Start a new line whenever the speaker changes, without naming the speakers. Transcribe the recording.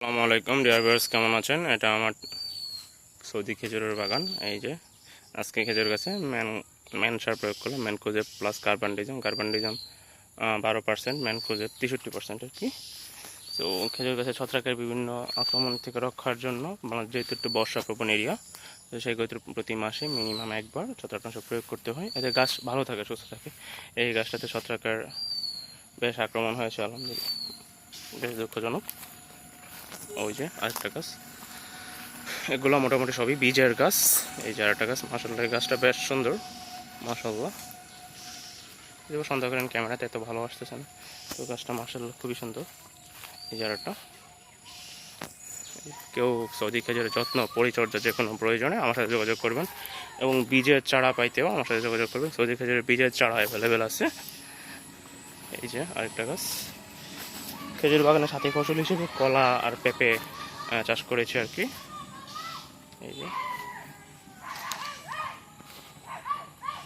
আসসালামু আলাইকুম dear viewers, কেমন আছেন? এটা আমার সৌদি খেজুরের বাগান। এই যে আজকে খেজুর গাছে ম্যান সার প্রয়োগ করলাম, ম্যানকোজেব প্লাস কার্বানডিজম 12%, ম্যানকোজেব 63% আর কি। তো খেজুর গাছে ছত্রাকের বিভিন্ন আক্রমণ থেকে রক্ষার জন্য যেহেতু একটু বর্ষাপ্রবণ এরিয়া, তো সেই ক্ষেত্রে প্রতি মাসে মিনিমাম একবার ছত্রাকনাশক প্রয়োগ করতে হয়, এতে গাছ ভালো থাকে, সুস্থ থাকে। এই গাছটাতে ছত্রাকের বেশ আক্রমণ হয়েছে, আলহামদুলিল্লাহ, বেশ দুঃখজনক। ওই যে আরেকটা গাছ, এগুলো মোটামুটি সবই বীজের গাছ। এই যে আরেকটা গাছ, মাশাআল্লাহ, এই গাছটা বেশ সুন্দর, মাশাআল্লাহ। যেগুলো সন্দেহ করেন ক্যামেরাতে এত ভালো আসতেছে না, তো গাছটা মাশাআল্লাহ খুবই সুন্দর। এই যে আরেকটা। কেউ সৌদি খেজুরের যত্ন পরিচর্যা যে কোনো প্রয়োজনে আমার সাথে যোগাযোগ করবেন, এবং বীজের চারা পাইতেও আমার সাথে যোগাযোগ করবেন। সৌদি খেজুরের বীজের চারা অ্যাভেলেবেল আছে। এই যে আরেকটা গাছ। খেজুর বাগানের সাথে ফসল হিসেবে কলা আর পেঁপে চাষ করেছি আর কি। এই যে